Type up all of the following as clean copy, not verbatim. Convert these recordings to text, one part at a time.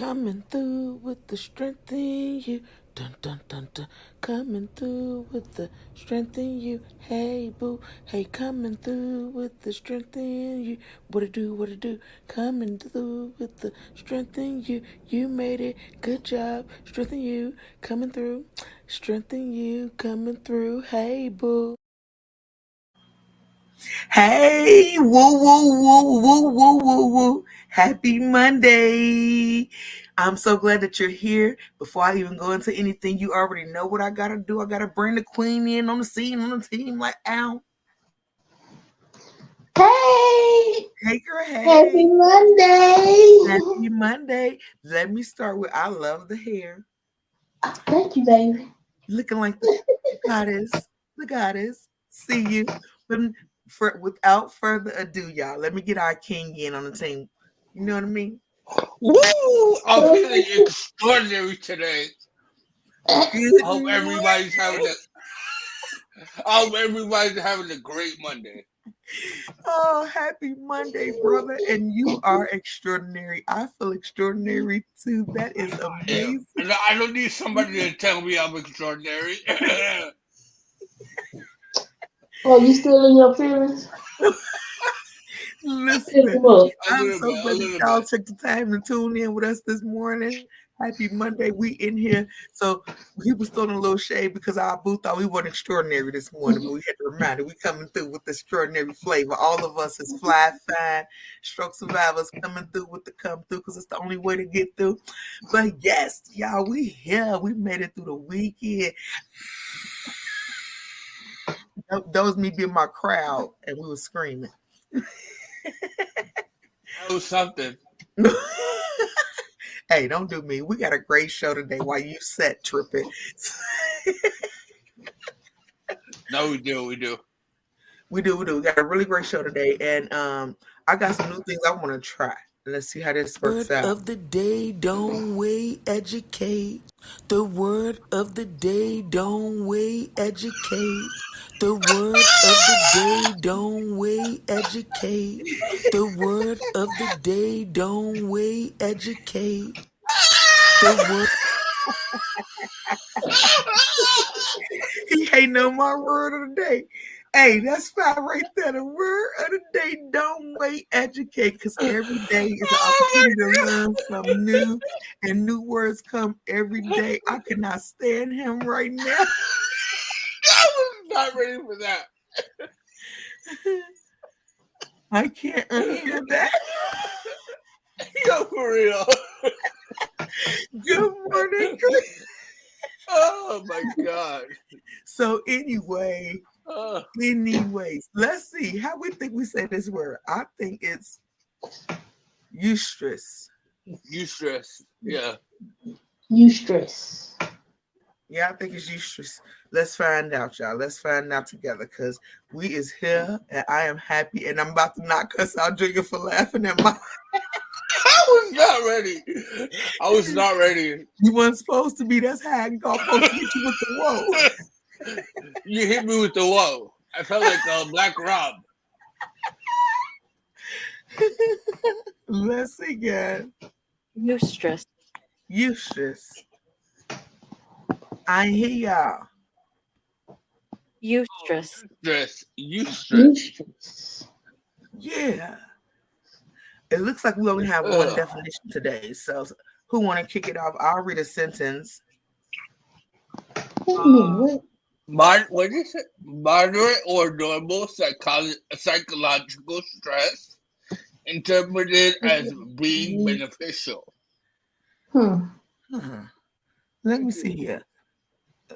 Coming through with the strength in you. Dun dun dun dun. Coming through with the strength in you. Hey boo. Hey, coming through with the strength in you. What it do, what it do. Coming through with the strength in you. You made it. Good job. Strength in you. Coming through. Strength in you. Coming through. Hey boo. Hey, woo, woo, woo, woo, woo, woo, woo. Happy Monday. I'm so glad that you're here. Before I even go into anything, you already know what I got to do. I got to bring the queen in on the scene, on the team, like, ow. Hey! Hey, girl, hey. Happy Monday! Happy Monday. Let me start with I love the hair. Thank you, baby. Looking like the goddess. The goddess. See you. But without further ado, y'all, let me get our king in on the team. You know what I mean? Woo! I'm feeling extraordinary today. Good I hope everybody's having morning. a great Monday. Oh, happy Monday, brother. And you are extraordinary. I feel extraordinary too. That is Yeah. amazing. And I don't need somebody to tell me I'm extraordinary. Oh, you still in your feelings? Pick Listen, them up. A I'm little so bit, a glad that little y'all bit. took the time to tune in with us this morning. Happy Monday. We in here. So he was throwing a little shade because our boo thought we weren't extraordinary this morning, but we had to remind her we coming through with extraordinary flavor. All of us is fly fine, stroke survivors coming through with the come through because it's the only way to get through. But yes, y'all, we here. We made it through the weekend. That was me being my crowd, and we were screaming. That was something. Hey, don't do me. We got a great show today while you set tripping. No, we do, we do. We do. We got a really great show today. And I got some new things I want to try. Let's see how this works Word out. of the day, don't wait, educate. The word of the day, don't wait, educate. The word of the day, don't wait, educate. The word of the day, don't wait, educate. The word. He ain't no more word of the day. Hey, that's fine right there. The word of the day, don't wait, educate, because every day is an opportunity to learn something new, and new words come every day. I cannot stand him right now. I was not ready for that. I can't unhear that. Yo, for real. Good morning, Chris. Oh my god. So Uh, anyways, let's see how we think we say this word. I think it's eustress. you stress. Yeah. Eustress. Yeah, I think it's eustress. Let's find out, y'all. Let's find out together because we is here and I am happy and I'm about to not cuss out Junior for laughing at my. I was not ready. I was not ready. You weren't supposed to be. That's how I got supposed to hit you with the whoa. You hit me with the whoa. I felt like Black Rob. Let's see, guys. Eustress. Eustress. I hear y'all. Eustress. Stress. You stress. Eustress. Yeah. It looks like we only have one Ugh. definition today. So who want to kick it off? I'll read a sentence. Wait a minute, what? What is it? Moderate or normal psychological stress, interpreted as being beneficial. Hmm. Hmm. Let me see here.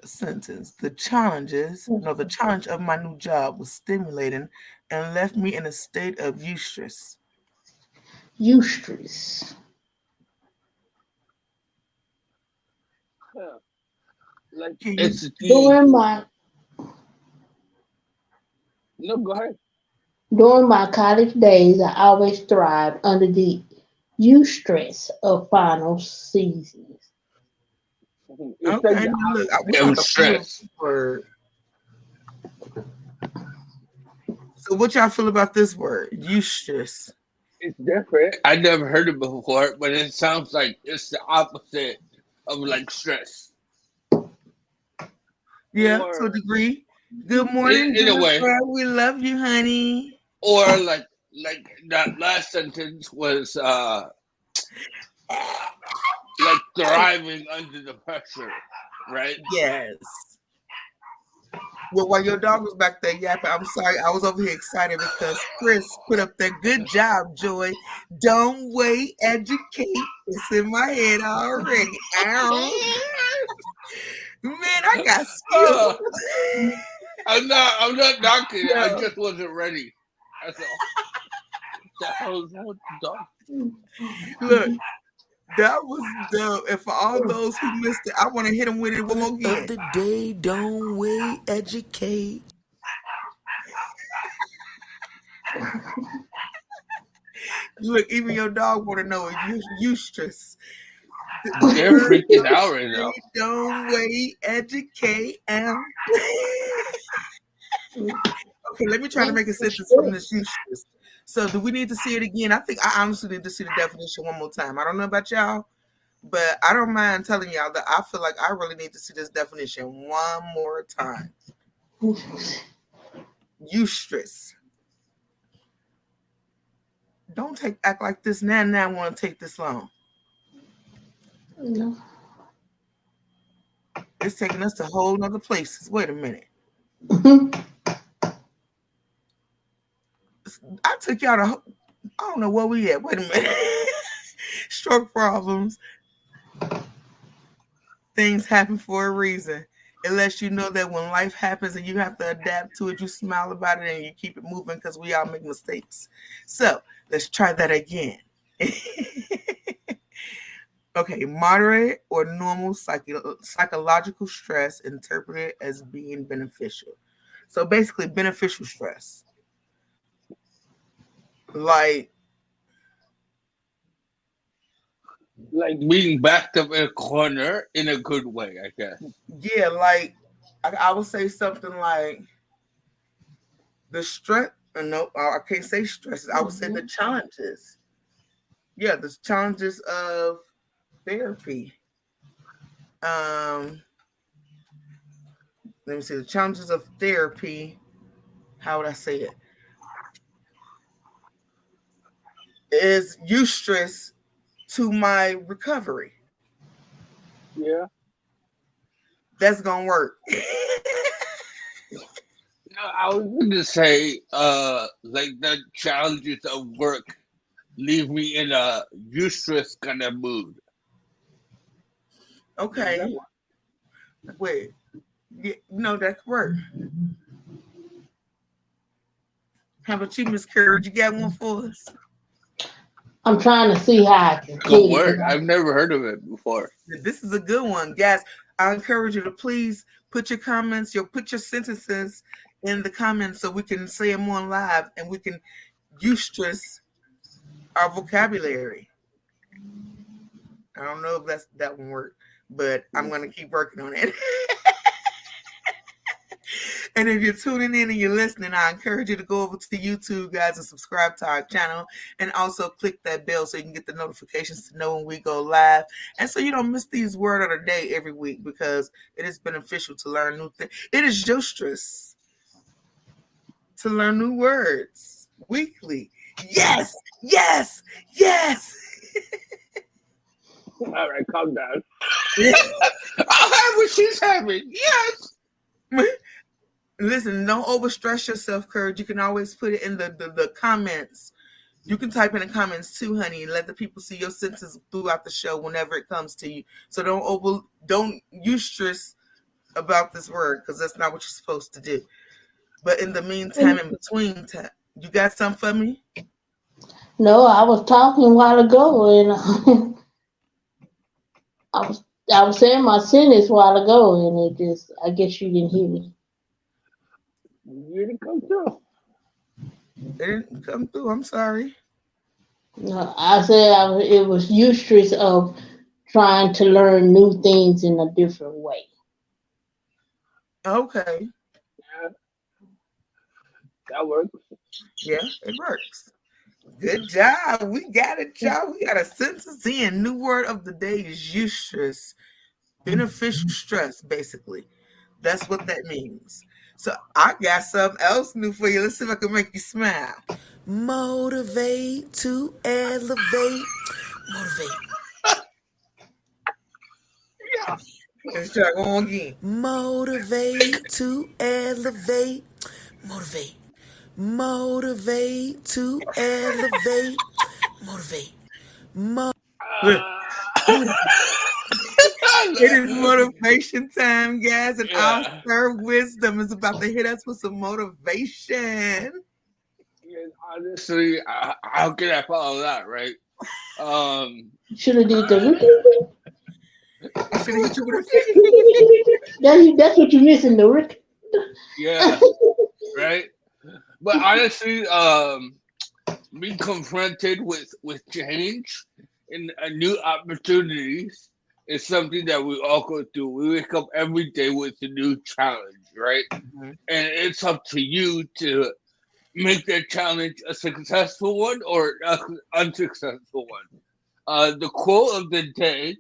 A sentence. The challenge of my new job was stimulating and left me in a state of eustress. Eustress. Huh. Like Can you? it's the During my no. Go ahead. during my college days, I always thrived under the eustress of final seasons. It's like Okay, now look, we it got was to pull up stress. this word. So what y'all feel about this word? Eustress. It's different. I never heard it before, but it sounds like it's the opposite of like stress. Yeah, to a Or degree. Good morning, in a way. Jennifer. We love you, honey. Or like that last sentence was like thriving under the pressure, right? Yes. Well, while your dog was back there yapping, I'm sorry, I was over here excited because Chris put up that good job, Joy. Don't wait, educate. It's in my head already. Ow. Man, I got skills. Uh, I'm not knocking it. I No. just wasn't ready. That's all. The hell is that with the dog? Look, that was dope. And for all those who missed it, I want to hit them with it one more Of again. the day, don't wait, educate. Look, even your dog want to know it. You eustress. They're freaking out right now. Don't wait, educate. Okay, let me try to make a sentence from this eustress. So, do we need to see it again? I think I honestly need to see the definition one more time. I don't know about y'all, but I don't mind telling y'all that I feel like I really need to see this definition one more time. Eustress. Don't act like this now. Now I want to take this long. No. It's taking us to whole nother places. Wait a minute. I took y'all to, I don't know where we at. Wait a minute. Stroke problems. Things happen for a reason. It lets you know that when life happens and you have to adapt to it, you smile about it and you keep it moving because we all make mistakes. So let's try that again. Okay, moderate or normal psychological stress interpreted as being beneficial. So basically, beneficial stress. Like being backed up in a corner in a good way, I guess. yeah, like I would say something like the stress. No, I can't say stresses. I would say the challenges. Yeah, the challenges of therapy. Um, Let me see the challenges of therapy. How would I say it? Is eustress to my recovery. Yeah. That's gonna work. No, I was gonna say, like the challenges of work leave me in a useless kind of mood. Okay. Wait. Yeah, no, that could work. How about you, Miss Courage? You got one for us? I'm trying to see how I can Good put it. word. I've never heard of it before. This is a good one, guys. I encourage you to please put your comments, put your sentences in the comments so we can say them on live and we can eustress our vocabulary. I don't know if that one work, but I'm gonna keep working on it. And if you're tuning in and you're listening, I encourage you to go over to YouTube, guys, and subscribe to our channel. And also click that bell so you can get the notifications to know when we go live. And so you don't miss these word of the day every week because it is beneficial to learn new things. It is eustress to learn new words weekly. Yes, yes, yes. All right, calm down. I'll have what she's having. Yes. Listen, don't overstress yourself, Courage. You can always put it in the comments. You can type in the comments too, honey, and let the people see your sentences throughout the show whenever it comes to you. So don't eustress about this word because that's not what you're supposed to do. But in the meantime, in between time, you got something for me? No, I was talking a while ago, and I was saying my sentence a while ago, and I guess you didn't hear me. You didn't come through. It didn't come through. I'm sorry. No, I said it was eustress of trying to learn new things in a different way. Okay. Yeah, that works. Yeah, it works. Good job. We got it, y'all. We got a sentence in. New word of the day is eustress. Beneficial stress, basically. That's what that means. So I got something else new for you. Let's see if I can make you smile. Motivate to elevate. Motivate. Yeah. Let's try one more again. Motivate to elevate. Motivate. Motivate to elevate. Motivate. It is motivation time, guys, and our Yeah. sir wisdom is about to hit us with some motivation. Yeah, honestly, how can I follow that, right? Um, Should have did the It should have hit you with a figgy. that's what you're missing, the Rick. yeah, right. But honestly, being confronted with change and new opportunities is something that we all go through. We wake up every day with a new challenge, right? Mhm. And it's up to you to make that challenge a successful one or an unsuccessful one. The quote of the day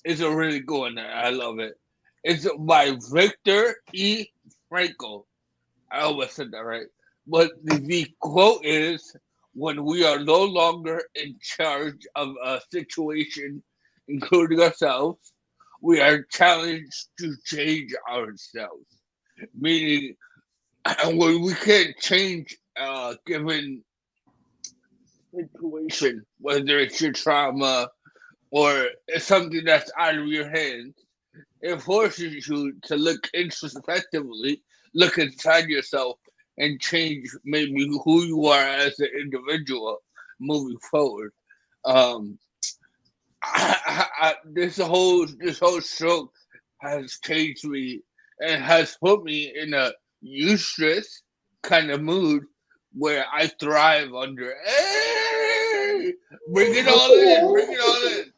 is a really good one. I love it. It's by Victor E. Frankl. I almost said that right. But the quote is, when we are no longer in charge of a situation, including ourselves, we are challenged to change ourselves. Meaning, when we can't change given situation, whether it's your trauma or it's something that's out of your hands, it forces you to look introspectively, look inside yourself, and change maybe who you are as an individual moving forward. Um, this whole show has changed me and has put me in a eustress kind of mood where I thrive under. Hey, bring it all in,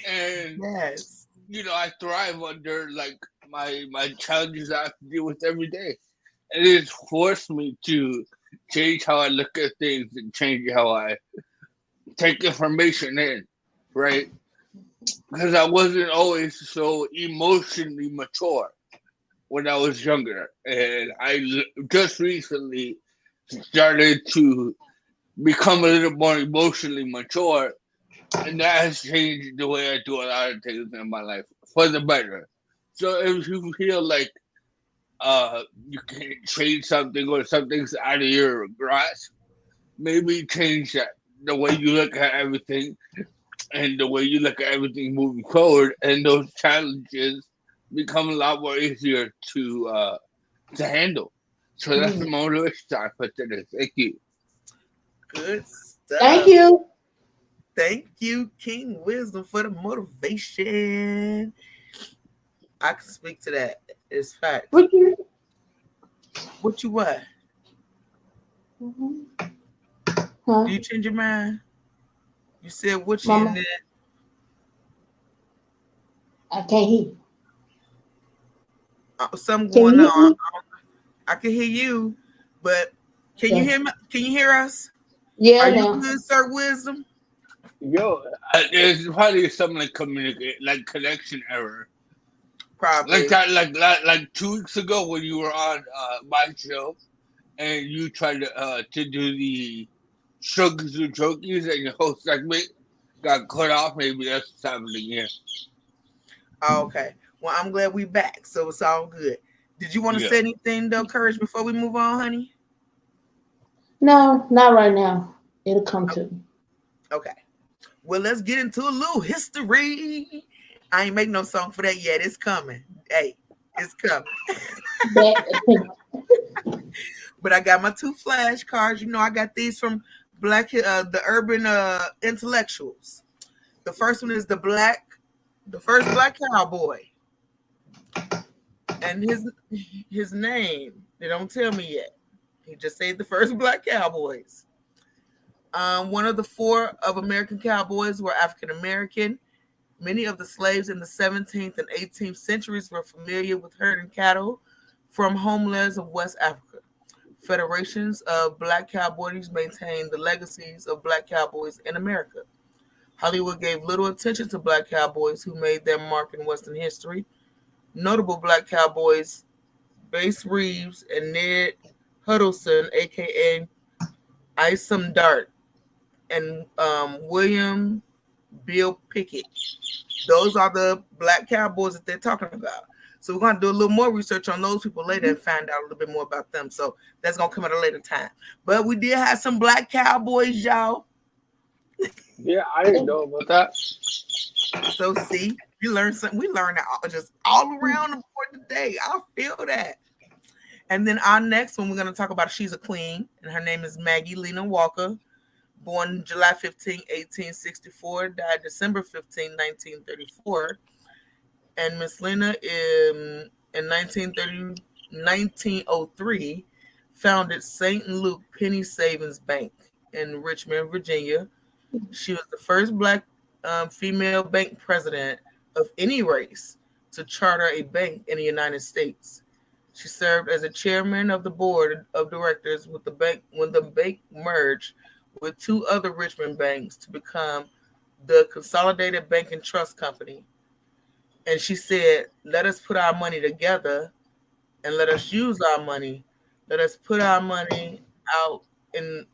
and Yes. I thrive under like my challenges I have to deal with every day. And it's forced me to change how I look at things and change how I take information in, right? Because I wasn't always so emotionally mature when I was younger, and just recently started to become a little more emotionally mature, and that has changed the way I do a lot of things in my life for the better. So if you feel like you can't change something or something's out of your grasp, maybe change that the way you look at everything and the way you look at everything moving forward, and those challenges become a lot more easier to handle. So that's the Mm. motivation time for today. Thank you. Good Thank stuff. you. Thank you, King Wisdom, for the motivation. I can speak to that. It's facts. What you? What you what? Mhm. Huh, Do you change your mind? You said what you in Mama? there? I can't hear. You. Something Can going you hear on. me? I can hear you, but can you Okay. hear me? Can you hear us? Are Yeah, you now. good, Sir Wisdom? Yo, it's probably something like communicate, like connection error, like Probably. that, like 2 weeks ago when you were on my show and you tried to do the sugars and jokies and your whole segment got cut off. Maybe that's what's happening here. Oh, okay. Well, I'm glad we back, so it's all good. Did you want to Yeah. say anything though, Courage, before we move on, honey? No, not right now. It'll come to me. Okay. Well, let's get into a little history. I ain't make no song for that yet. It's coming. Hey, it's coming. That But I got my two flashcards. I got these from the urban intellectuals. The first one is the first black cowboy, and his name. They don't tell me yet. He just said the first black cowboys. One of the four of American cowboys were African American. Many of the slaves in the 17th and 18th centuries were familiar with herding cattle from homelands of West Africa. Federations of Black Cowboys maintain the legacies of Black cowboys in America. Hollywood gave little attention to Black cowboys who made their mark in Western history. Notable Black cowboys Bass Reeves and Ned Huddleston, aka Isom Dart, and William Bill Pickett. Those are the Black cowboys that they're talking about. So we're going to do a little more research on those people later and find out a little bit more about them. So that's going to come at a later time. But we did have some Black cowboys, y'all. Yeah, I didn't know about that. So see, we learned something. We learned just all around the board today. I feel that. And then our next one, we're going to talk about, she's a queen, and her name is Maggie Lena Walker, born July 15, 1864, died December 15, 1934. And Miss Lena in 1903 founded St. Luke Penny Savings Bank in Richmond, Virginia. She was the first Black female bank president of any race to charter a bank in the United States. She served as a chairman of the board of directors with the bank when the bank merged with two other Richmond banks to become the Consolidated Bank and Trust Company. And she said, let us put our money together and let us use our money. Let us put our money out in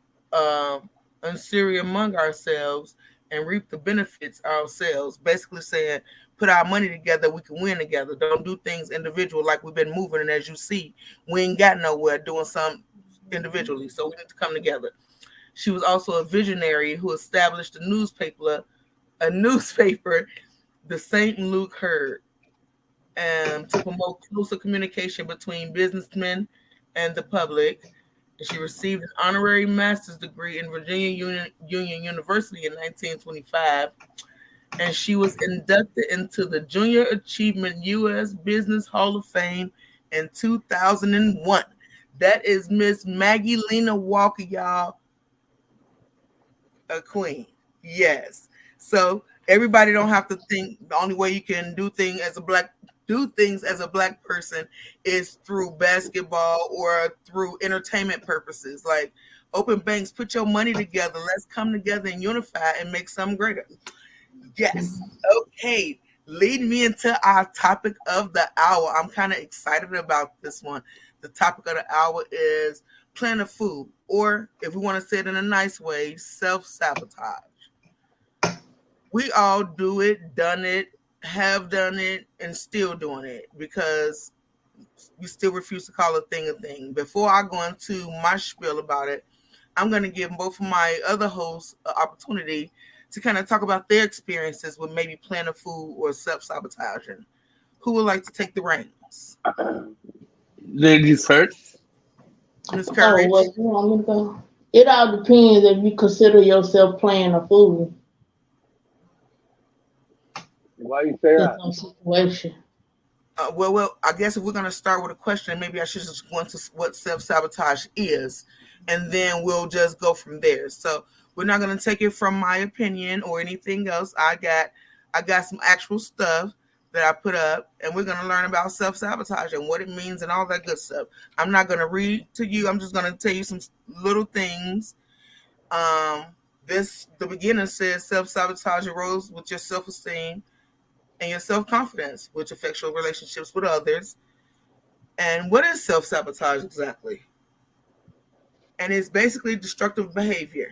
Syria among ourselves and reap the benefits ourselves. Basically saying, put our money together, we can win together. Don't do things individual like we've been moving. And as you see, we ain't got nowhere doing something individually. So we need to come together. She was also a visionary who established a newspaper, the St. Luke Herd, to promote closer communication between businessmen and the public. And she received an honorary master's degree in Virginia Union University in 1925. And she was inducted into the Junior Achievement U.S. Business Hall of Fame in 2001. That is Miss Maggie Lena Walker, y'all. A queen. Yes. So everybody don't have to think the only way you can do things as a black person is through basketball or through entertainment purposes. Like open banks, put your money together. Let's come together and unify and make something greater. Yes. Okay. Lead me into our topic of the hour. I'm kind of excited about this one. The topic of the hour is plan of food, or if we want to say it in a nice way, self-sabotage. We all do it, done it, have done it, and still doing it because we still refuse to call a thing. Before I go into my spiel about it, I'm going to give both of my other hosts an opportunity to kind of talk about their experiences with maybe plan of food or self-sabotaging. Who would like to take the reins? Ladies first. Ms. Courage. What you want me to go? It all depends if you consider yourself playing a fool Why you say in that? some situation. Well, I guess if we're going to start with a question, maybe I should just go into what self-sabotage is, and then we'll just go from there. So we're not going to take it from my opinion or anything else. I got some actual stuff that I put up, and we're going to learn about self-sabotage and what it means and all that good stuff. I'm not going to read to you. I'm just going to tell you some little things. The beginner says self-sabotage arose with your self-esteem and your self-confidence, which affects your relationships with others. And what is self-sabotage exactly? And it's basically destructive behavior.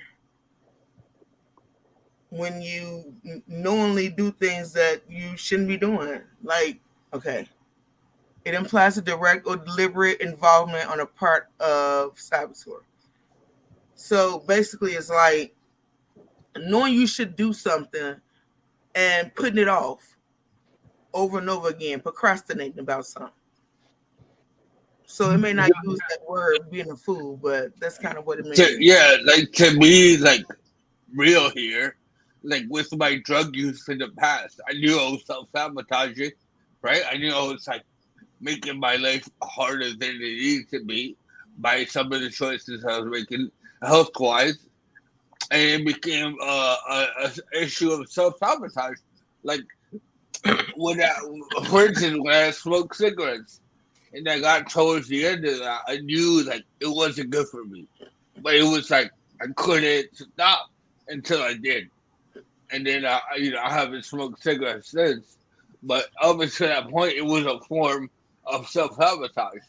When you knowingly do things that you shouldn't be doing. Like, okay, it implies a direct or deliberate involvement on the part of saboteur. So basically it's like knowing you should do something and putting it off over and over again, procrastinating about something. So it may not use that word being a fool, but that's kind of what it means. Yeah, like to me, like real here, like with my drug use in the past, I knew I was self-sabotaging, right? I knew I was like making my life harder than it needed to be by some of the choices I was making health-wise, and it became a issue of self-sabotage. Like for instance, when I smoke cigarettes, And I got towards the end of that, I knew like it wasn't good for me, but it was like I couldn't stop until I did, and then I haven't smoked cigarettes since. But up until that point, it was a form of self sabotage.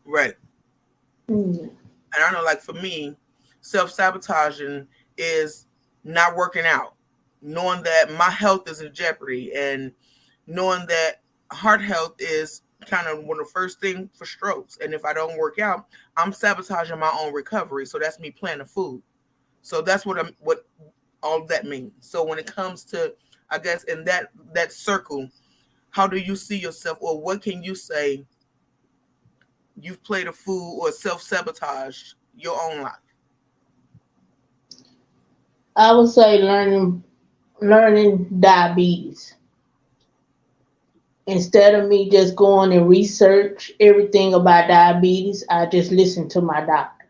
Right. Mm. And I know, like for me, self-sabotaging is not working out, knowing that my health is in jeopardy, and knowing that heart health is kind of one of the first thing for strokes. And if I don't work out, I'm sabotaging my own recovery. So that's me planning food. So that's what all that means. So when it comes to, I guess, in that circle, how do you see yourself, or what can you say you've played a fool or self-sabotaged your own life? I would say learning diabetes. Instead of me just going and research everything about diabetes, I just listened to my doctor.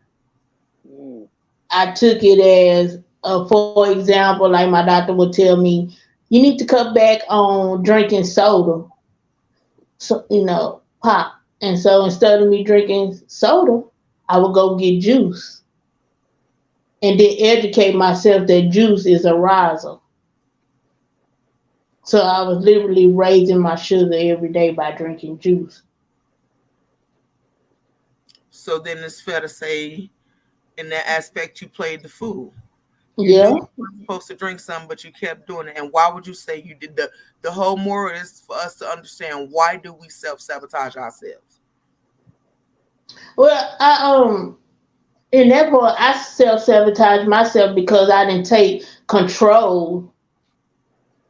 Mm. I took it as, for example, like my doctor would tell me, you need to cut back on drinking soda, so pop. And so instead of me drinking soda, I would go get juice and then educate myself that juice is a riser. So I was literally raising my sugar every day by drinking juice. So then it's fair to say, in that aspect, you played the fool. You knew Yeah. you weren't supposed to drink something, but you kept doing it. And why would you say you did? The whole moral is for us to understand, why do we self-sabotage ourselves? Well, in that part, I self sabotage myself because I didn't take control.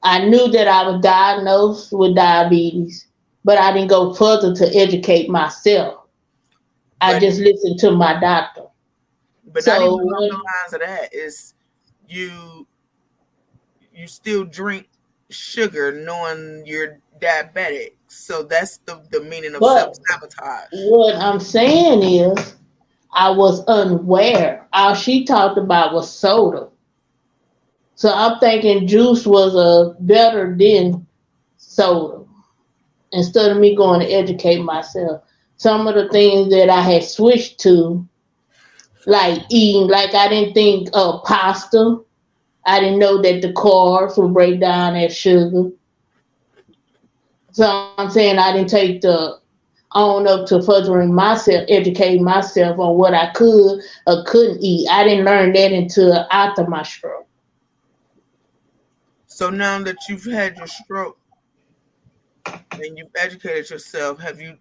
I knew that I was diagnosed with diabetes, but I didn't go further to educate myself. I But just listened to my doctor. not even So along the when lines of that is, you you still drink sugar knowing you're diabetic. So that's the meaning of but self-sabotage. what I'm saying is I was unaware. All she talked about was soda. So I'm thinking juice was a better than soda. Instead of me going to educate myself, some of the things that I had switched to, like eating, like I didn't think of pasta. I didn't know that the carbs would break down as sugar. So I'm saying I didn't take the on up to furthering myself, educating myself on what I could or couldn't eat. I didn't learn that until after my stroke. So now that you've had your stroke and you've educated yourself, have you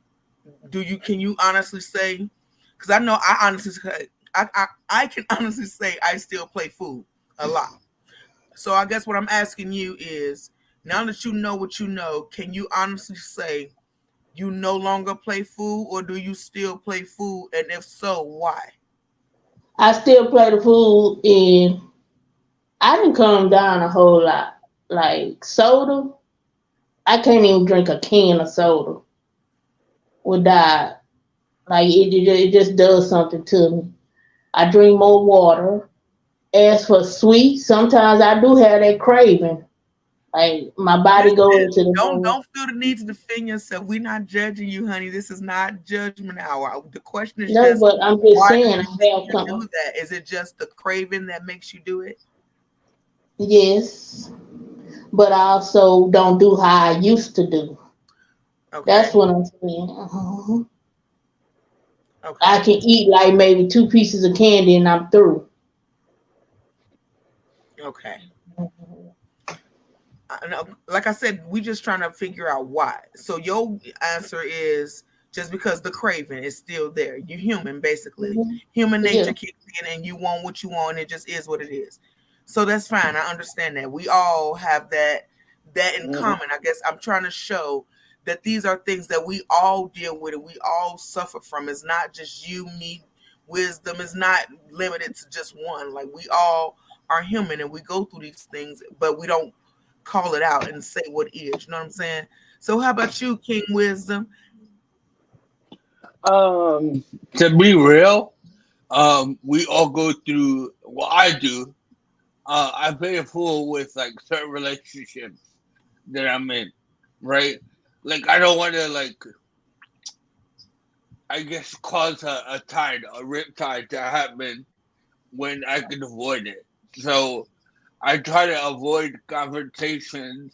do you can you honestly say, because I know I honestly say, I can honestly say I still play food a lot. So I guess what I'm asking you is, now that you know what you know, can you honestly say you no longer play food, or do you still play food, and if so, why? I still play the food and I didn't calm down a whole lot. Like soda, I can't even drink a can of soda without, like it just does something to me. I drink more water. As for sweet, sometimes I do have that craving. Like my body goes Listen, into the mood. don't feel the need to defend yourself. We're not judging you, honey. This is not judgment hour. The question is No, just, but I'm just why do saying you I think have you do come. that? Is it just the craving that makes you do it? Yes, but I also don't do how I used to do. That's Okay. what I'm saying. I Okay. can eat like maybe two pieces of candy and I'm through. Okay. I know, like I said, we just trying to figure out why. So your answer is just because the craving is still there. You're human, basically. Mhm. Human nature Yeah. kicks in, and you want what you want. It just is what it is. So that's fine. I understand that. We all have that in Mhm. common. I guess I'm trying to show that these are things that we all deal with and we all suffer from. It's not just you, me. Wisdom is not limited to just one. Like, we all are human and we go through these things, but we don't call it out and say what is. You know what I'm saying? So how about you, King Wisdom? Um, to be real, we all go through what I do. I play a fool with like certain relationships that I'm in, right? Like I don't want to like I guess, cause a rip tide to happen when I can avoid it. So I try to avoid conversations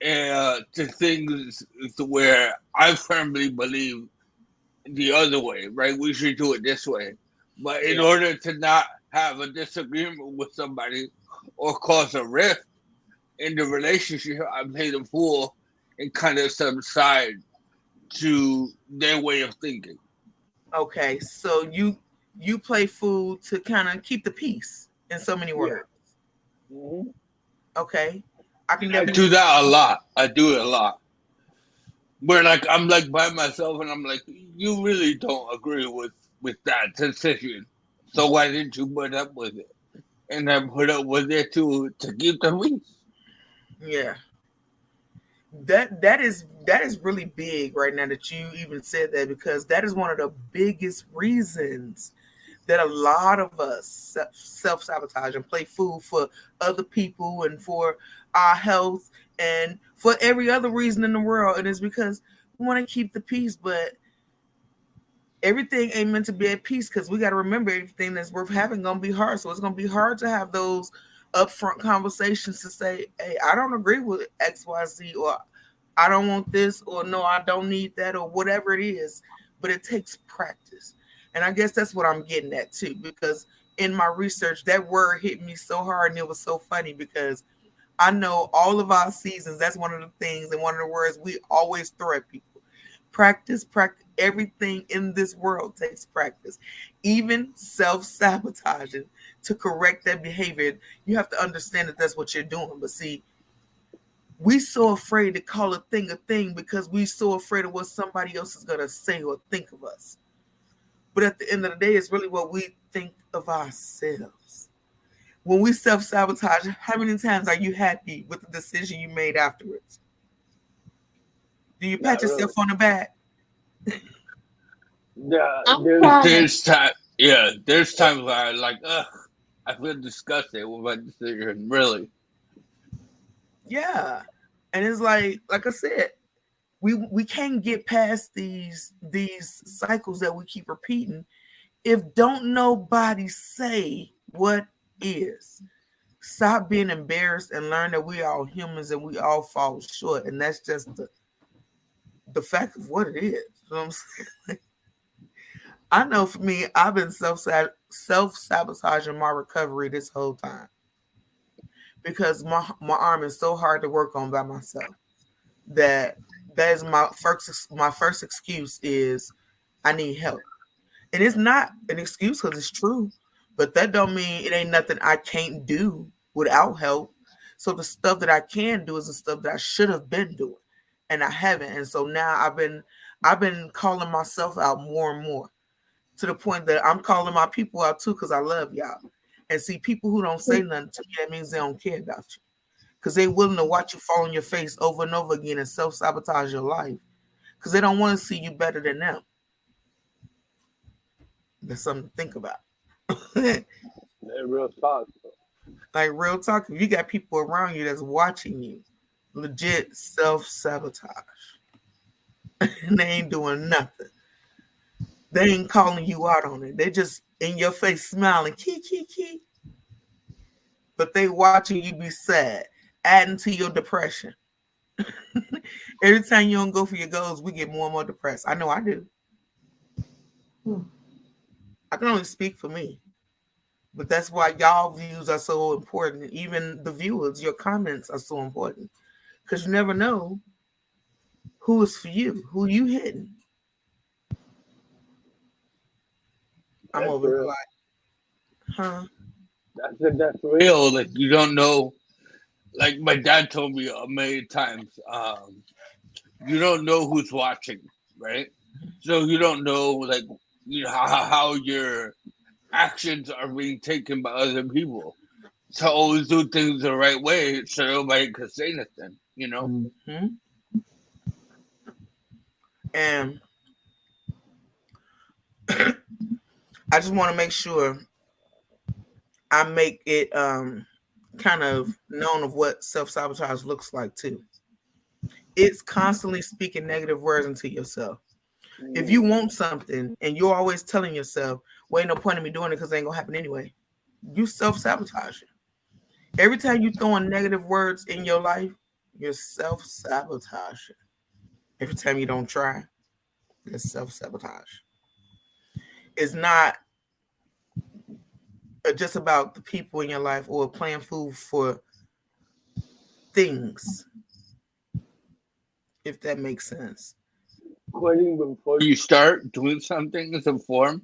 to things to where I firmly believe the other way, right? We should do it this way. But in Yeah. order to not have a disagreement with somebody or cause a rift in the relationship, I play the fool and kind of subside to their way of thinking. Okay, so you play fool to kind of keep the peace in so many Yeah. words. Mm-hmm. Okay, I can I do definitely. that a lot. I do it a lot. Where like I'm like by myself and I'm like, you really don't agree with that decision. So why didn't you put up with it? And I put up with it to keep the peace. Yeah, that is really big right now that you even said that, because that is one of the biggest reasons that a lot of us self sabotage and play fool for other people and for our health and for every other reason in the world. And it's because we want to keep the peace, but everything ain't meant to be at peace, because we got to remember everything that's worth having gonna be hard. So it's gonna be hard to have those upfront conversations to say, hey, I don't agree with XYZ, or I don't want this, or no, I don't need that, or whatever it is. But it takes practice. And I guess that's what I'm getting at too, because in my research, that word hit me so hard, and it was so funny because I know all of our seasons, that's one of the things and one of the words we always throw at people. Practice, practice. Everything in this world takes practice. Even self sabotaging to correct that behavior, you have to understand that that's what you're doing. But see, we so afraid to call a thing because we so afraid of what somebody else is gonna say or think of us. But at the end of the day, it's really what we think of ourselves. When we self sabotage, how many times are you happy with the decision you made afterwards? Do you pat Not really. yourself on the back? Yeah, I'm trying to. there's times where I like, ugh, I feel disgusted with my decision. Really, Yeah. And it's like I said, we can't get past these cycles that we keep repeating if don't nobody say what is. Stop being embarrassed and learn that we are all humans and we all fall short. And that's just the fact of what it is. You know what I'm saying? I know for me, I've been self sabotaging my recovery this whole time because my arm is so hard to work on by myself that that is my first excuse is I need help. And it's not an excuse because it's true, but that don't mean it ain't nothing I can't do without help. So the stuff that I can do is the stuff that I should have been doing, and I haven't. And so now I've been calling myself out more and more to the point that I'm calling my people out too because I love y'all. And see, people who don't say nothing to me, that means they don't care about you because they willing to watch you fall on your face over and over again and self sabotage your life because they don't want to see you better than them. That's something to think about. they're real talk. Like real talk, if you got people around you that's watching you, legit self sabotage, and they ain't doing nothing. They ain't calling you out on it. They just in your face smiling, key key key. But they watching you be sad, adding to your depression. Every time you don't go for your goals, we get more and more depressed. I know I do. I can only speak for me. But that's why y'all views are so important. Even the viewers, your comments are so important. Because you never know who is for you, who you hitting. I'm That's over here real. like, huh? That's real. Like you don't know. Like my dad told me a million times. You don't know who's watching, right? So you don't know like how your actions are being taken by other people. So always do things the right way so nobody can say nothing, you know? Hmm. And I just want to make sure I make it kind of known of what self sabotage looks like too. It's constantly speaking negative words into yourself. If you want something and you're always telling yourself, well, ain't no point in me doing it because it ain't gonna happen anyway, you self-sabotage it. Every time you throw in negative words in your life, you're self-sabotaging. Every time you don't try, it's self-sabotage. It's not just about the people in your life or playing food for things, if that makes sense. Quitting before you start doing something is a form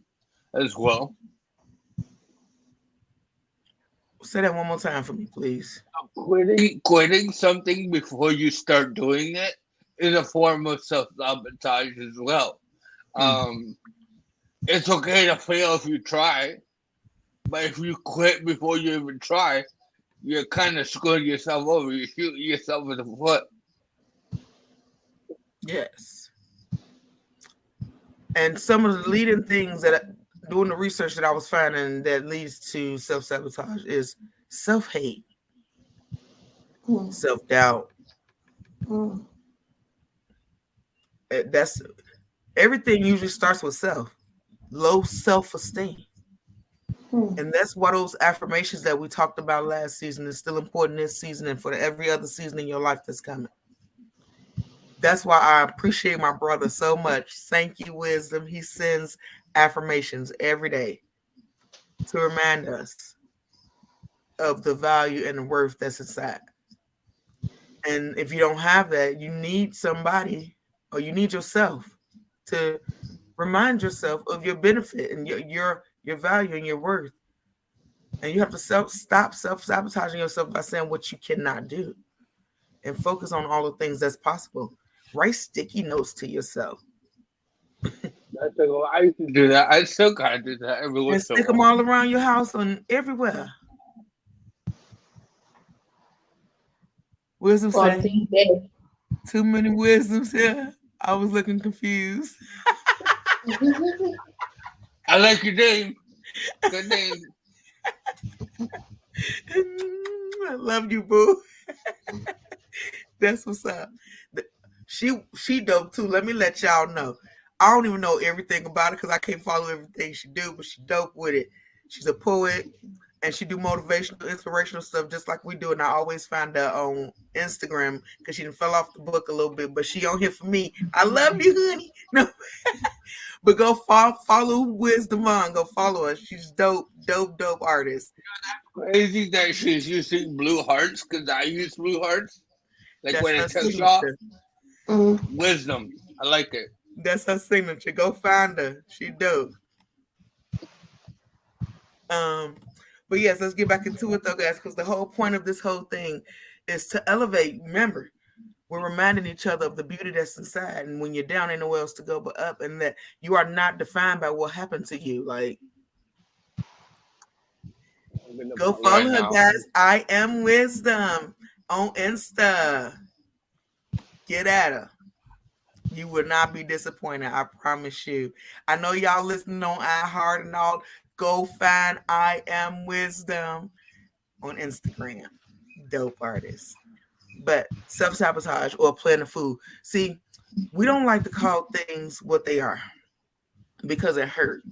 as well. Say that one more time for me, please. Quitting something before you start doing it is a form of self sabotage as well. Mm. Um, it's okay to fail if you try, but if you quit before you even try, you're kind of screwing yourself over. You're shooting yourself in the foot. Yes. And some of the leading things doing the research that I was finding that leads to self-sabotage is self-hate, Mm, self-doubt. mm, That's everything usually starts with self, low self-esteem. mm. And that's why those affirmations that we talked about last season is still important this season and for every other season in your life that's coming. That's why I appreciate my brother so much. Thank you, Wisdom. He sends affirmations every day to remind us of the value and the worth that's inside. And if you don't have that, you need somebody or you need yourself to remind yourself of your benefit and your value and your worth. And you have to stop self-sabotaging yourself by saying what you cannot do and focus on all the things that's possible. Write sticky notes to yourself That's like, well, I used to do that. I still gotta do that every and once in a stick them while. all around your house and everywhere. Wisdom Or say, think that. too many wisdoms here. I was looking confused. I like your name. Good name. I love you, boo. That's what's up. She dope too. Let me let y'all know. I don't even know everything about it because I can't follow everything she do, but she dope with it. She's a poet and she do motivational, inspirational stuff just like we do. And I always find her on Instagram because she done fell off the book a little bit, but she on here for me. I love you, honey. No, but go follow Wisdom on. Go follow her. She's dope artist. Crazy that she's using blue hearts because I use blue hearts. Like That's when her it takes off, signature. Mm. wisdom. I like it. That's her signature. Go find her. She dope. Um, but yes, let's get back into it though, guys, because the whole point of this whole thing is to elevate. Remember, we're reminding each other of the beauty that's inside, and when you're down, ain't nowhere else to go but up, and that you are not defined by what happened to you. Like, I'm gonna go put right follow her, now. guys. I am Wisdom on Insta. Get at her. You will not be disappointed. I promise you. I know y'all listening on iHeart and all. Go find I Am Wisdom on Instagram. Dope artist. But self-sabotage or playing the fool. See, we don't like to call things what they are because it hurt.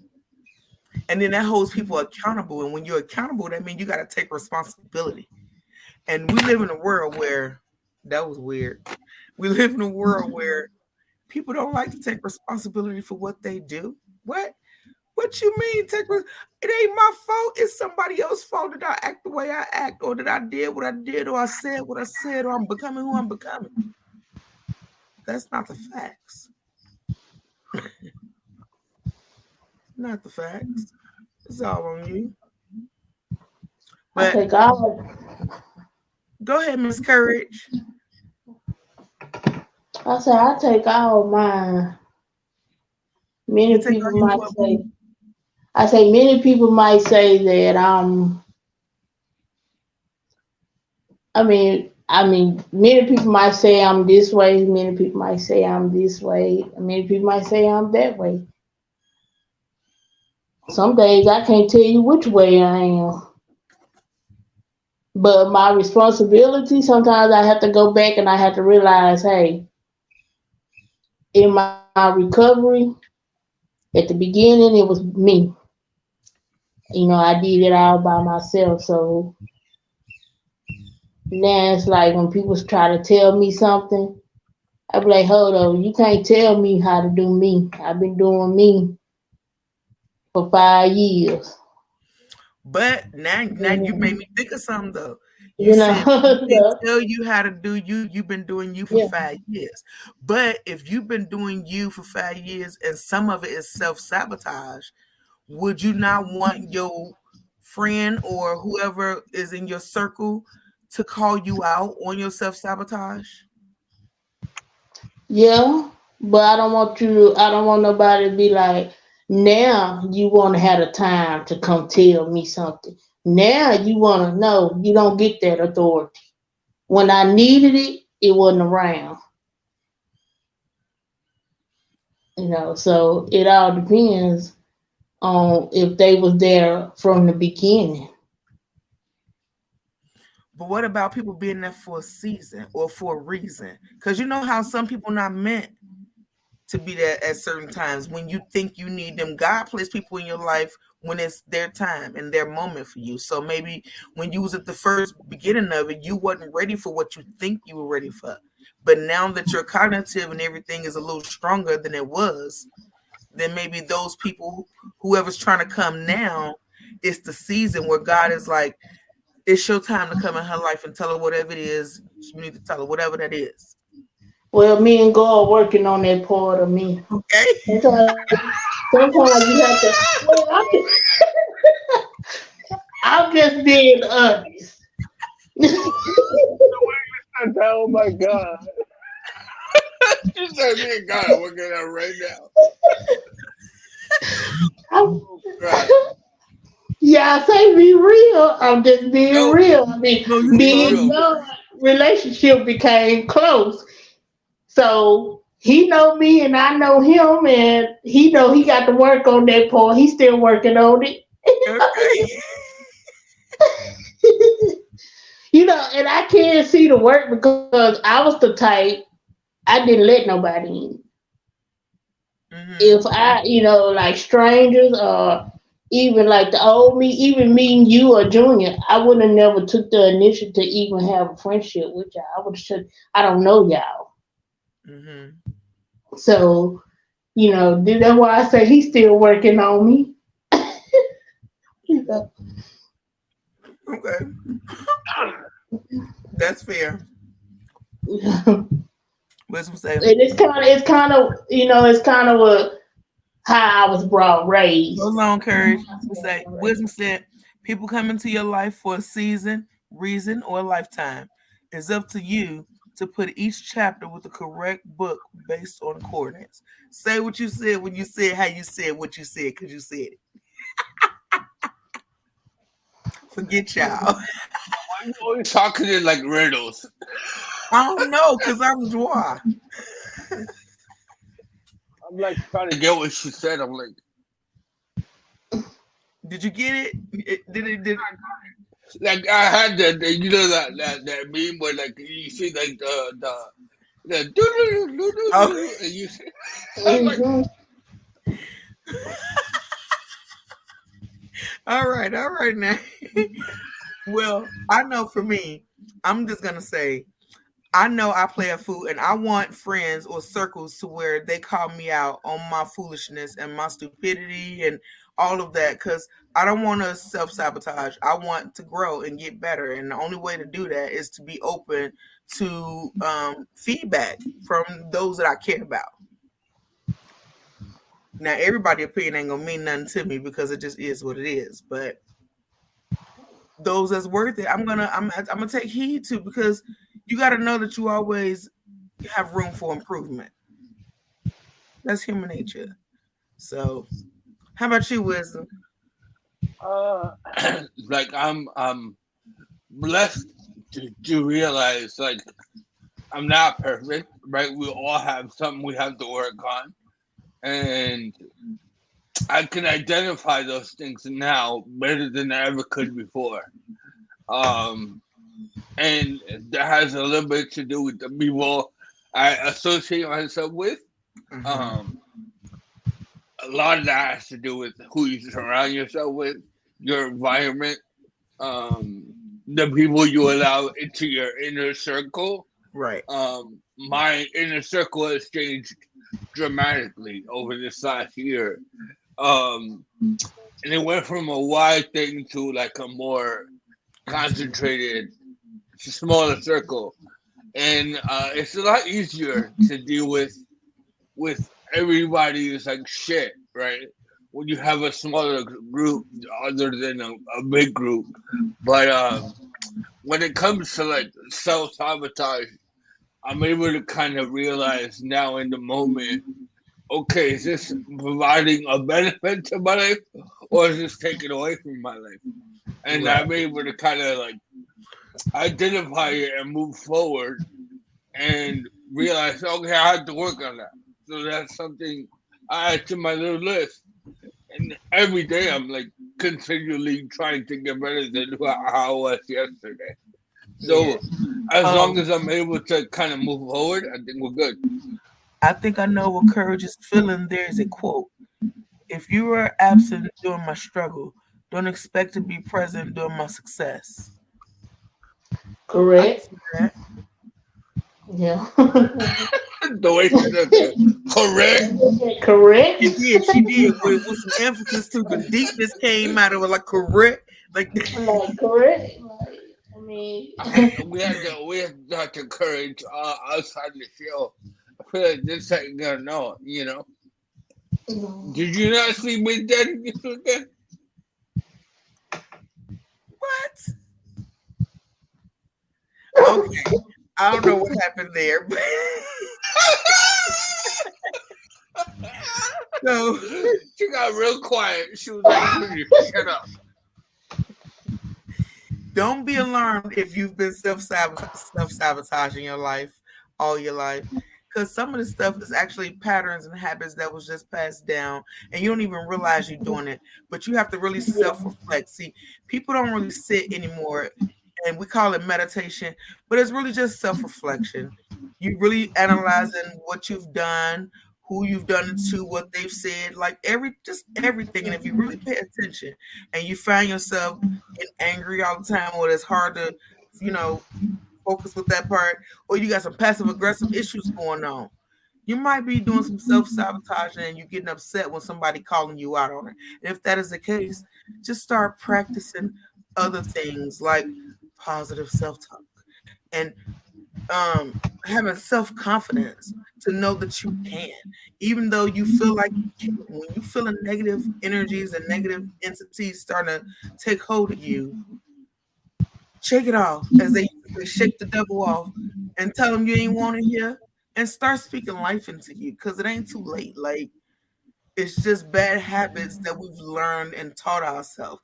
And then that holds people accountable. And when you're accountable, that means you got to take responsibility. And we live in a world where that was weird. We live in a world where people don't like to take responsibility for what they do. What? What you mean? It ain't my fault. It's somebody else's fault that I act the way I act, or that I did what I did, or I said what I said, or I'm becoming who I'm becoming. That's not the facts. Not the facts. It's all on you. I But take all. go ahead, Miss Courage. I say I take all mine. You Many take people all your might what, say. boo? I say many people might say that. Many people might say I'm this way. Many people might say I'm this way. Many people might say I'm that way. Some days I can't tell you which way I am. But my responsibility, sometimes I have to go back and I have to realize, hey, in my recovery, at the beginning, it was me. I did it all by myself. So now it's like when people try to tell me something, I be like, hold on, you can't tell me how to do me. I've been doing me for 5 years. But now you made Mhm. me think of something though. You You said know, you can't so, tell you how to do you. You've been doing you for yeah. 5 years. But if you've been doing you for 5 years and some of it is self-sabotage, would you not want your friend or whoever is in your circle to call you out on your self-sabotage? Yeah, but I don't want nobody to be like, now you want to have the time to come tell me something. Now you want to know you don't get that authority. When I needed it, it wasn't around. So it all depends on if they was there from the beginning. But what about people being there for a season or for a reason? Because you know how some people not meant to be there at certain times when you think you need them. God placed people in your life when it's their time and their moment for you. So maybe when you was at the first beginning of it, you wasn't ready for what you think you were ready for. But now that your cognitive and everything is a little stronger than it was, then maybe those people, whoever's trying to come now, it's the season where God is like, it's your time to come in her life and tell her whatever it is you need to tell her, whatever that is. Well, me and God are working on that part of me. Okay. Sometimes you have to. Well, I'm just being honest. Oh my god! You said me and God are working out right now. I'm, Oh god! yeah, I say be real. I'm just being No, real. I mean, No, you be me and good. real. God relationship became close. So he know me and I know him, and he know he got to work on that part. He's still working on it. Okay. And I can't see the work because I was the type I didn't let nobody in. If Mm-hmm. like strangers or even like the old me, even meeting you or Junior, I would have never took the initiative to even have a friendship with y'all. I would have said, I don't know y'all. Mm-hmm. So, that's why I say he's still working on me. You know. Okay. That's fair. And Wisdom say, it's kind of how I was brought raised. hold on, courage. We say, wisdom said, people come into your life for a season, reason, or a lifetime. It's up to you to put each chapter with the correct book based on coordinates. Say what you said when you said how you said what you said because you said it. Forget y'all. Why you always talking in like riddles? I don't know because I'm dry. I'm like trying to get what she said. I'm Did you get it? Did it? like I had the you know that meme where like you see like the do do do do Oh, do and you see, I'm like Mhm. all right now. Well, I know for me, I'm just gonna say I know I play a fool and I want friends or circles to where they call me out on my foolishness and my stupidity and all of that because I don't want to self sabotage. I want to grow and get better. And the only way to do that is to be open to feedback from those that I care about. Now, everybody's opinion ain't gonna mean nothing to me because it just is what it is. But those that's worth it, I'm gonna take heed to because you got to know that you always have room for improvement. That's human nature. So, how about you, Wisdom? uh like I'm blessed to realize like I'm not perfect, right? We all have something we have to work on, and I can identify those things now better than I ever could before. Um, and that has a little bit to do with the people I associate myself with. Um, a lot of that has to do with who you surround yourself with, your environment, the people you allow into your inner circle. Right. My inner circle has changed dramatically over this last year. And it went from a wide thing to like a more concentrated, smaller circle. And it's a lot easier to deal with everybody's like shit, right? When you have a smaller group other than a big group. But when it comes to like self sabotage, I'm able to kind of realize now in the moment, okay, is this providing a benefit to my life or is this taking away from my life? And Right. I'm able to kind of like identify it and move forward and realize, okay, I have to work on that. So that's something I add to my little list. And every day I'm like continually trying to get better than how I was yesterday. So Yeah. as long Um, as I'm able to kind of move forward, I think we're good. I think I know what courage is feeling. There's a quote. If you are absent during my struggle, don't expect to be present during my success. I can Correct. see that. Yeah. The way she said that, correct. Correct. She did with some emphasis too. The deepness came out of it, like correct, like Like correct. Like I mean, We had to courage outside the show. I feel like this ain't gonna know, you know. Did you not see me dead this weekend? what? Okay, I don't know what happened there, but so She got real quiet. She was like, "Shut up." don't be alarmed if you've been self sabotaging your life all your life. Because some of the stuff is actually patterns and habits that was just passed down, and you don't even realize you're doing it. But you have to really self-reflect. See, people don't really sit anymore, and we call it meditation, but it's really just self-reflection. You really analyzing what you've done, who you've done it to, what they've said, like just everything. And if you really pay attention, and you find yourself getting angry all the time, or it's hard to, you know, focus with that part, or you got some passive aggressive issues going on. You might be doing some self sabotaging and you're getting upset when somebody calling you out on it. And if that is the case, just start practicing other things like positive self talk and having self confidence to know that you can, even though you feel like you can't. When you feeling negative energies and negative entities starting to take hold of you, shake it off, as they used to say, shake the devil off, and tell them you ain't want to hear, and start speaking life into you because it ain't too late. Like it's just bad habits that we've learned and taught ourselves,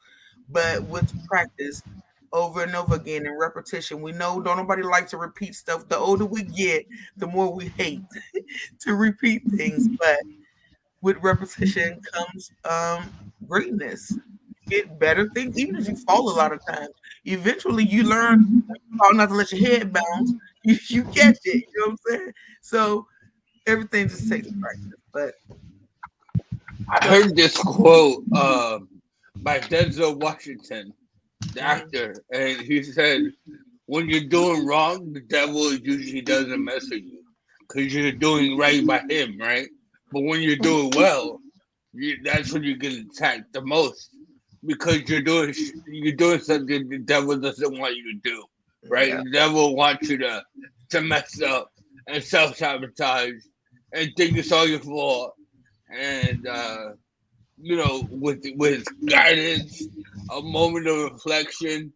but with practice over and over again and repetition, we know don't nobody like to repeat stuff. The older we get, the more we hate to repeat things, but with repetition comes greatness. You get better things, even if you fall a lot of times. Eventually, you learn when you fall not to let your head bounce. You catch it. You know what I'm saying? So everything just takes practice. But I go heard this quote by Denzel Washington, the ahead. actor, and he said, "When you're doing wrong, the devil usually doesn't mess with you because you're doing right by him, right? But when you're doing well, that's when you get attacked the most because you're doing something the devil doesn't want you to do, right? Yeah. The devil wants you to mess up and self sabotage and think it's all your fault, and with guidance, a moment of reflection,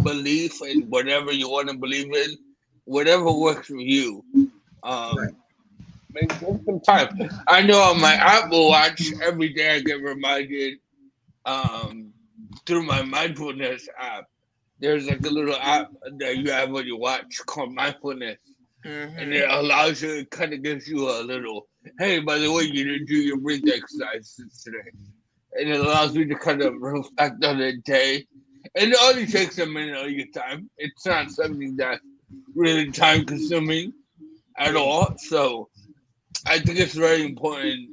belief in whatever you want to believe in, whatever works for you. Right. Um, Make some time. I know on my Apple Watch every day I get reminded um, through my mindfulness app. There's like a little app that you have on your watch called mindfulness, and Mm-hmm. it allows you. It kind of gives you a little. Hey, by the way, you didn't do your breathing exercises today, and it allows me to kind of reflect on the day. And it only takes a minute of your time. It's not something that's really time consuming at Yeah. all. So I think it's very important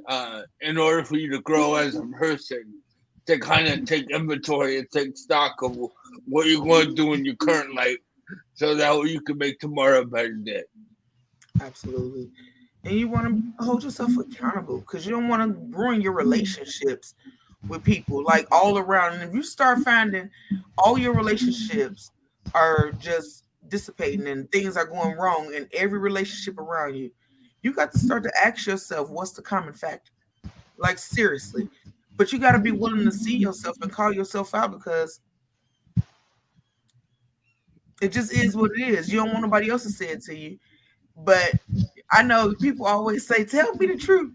in order for you to grow as a person to kind of take inventory and take stock of what you're going to do in your current life so that way you can make tomorrow a better day. Absolutely. And you want to hold yourself accountable because you don't want to ruin your relationships with people like all around. And if you start finding all your relationships are just dissipating and things are going wrong in every relationship around you, you got to start to ask yourself, what's the common factor? Like, seriously. But you got to be willing to see yourself and call yourself out because it just is what it is. You don't want nobody else to say it to you. But I know people always say, tell me the truth.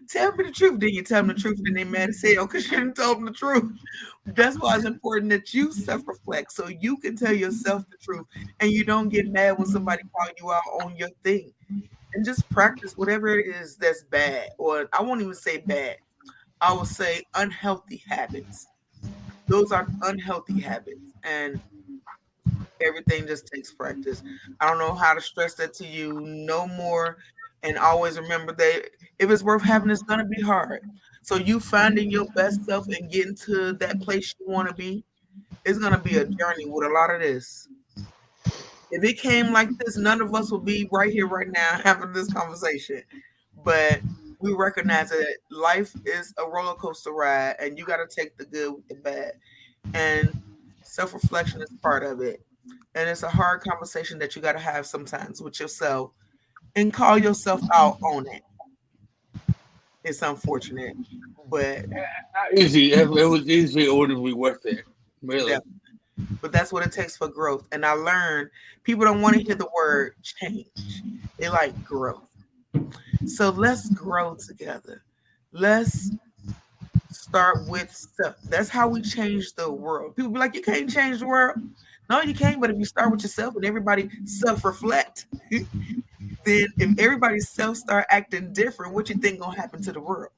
Tell me the truth. Then you tell them the truth, and then they mad as hell because you didn't tell them the truth. That's why it's important that you self-reflect so you can tell yourself the truth and you don't get mad when somebody call you out on your thing. And just practice whatever it is that's bad, or I won't even say bad. I will say unhealthy habits. Those are unhealthy habits. And everything just takes practice. I don't know how to stress that to you no more. And always remember that if it's worth having, it's going to be hard. So you finding your best self and getting to that place you want to be, it's going to be a journey with a lot of this. If it came like this, none of us will be right here right now having this conversation. But we recognize that life is a roller coaster ride and you got to take the good with the bad. And self reflection is part of it. And it's a hard conversation that you got to have sometimes with yourself and call yourself out on it. It's unfortunate, but Not easy. If it was easy, it wouldn't be worth it. Really. that, but that's what it takes for growth. And I learned people don't want to hear the word change. They like growth. So let's grow together. Let's start with stuff. That's how we change the world. People be like, you can't change the world. No, you can't. But if you start with yourself and everybody self-reflect, then if everybody self start acting different, what you think gonna happen to the world?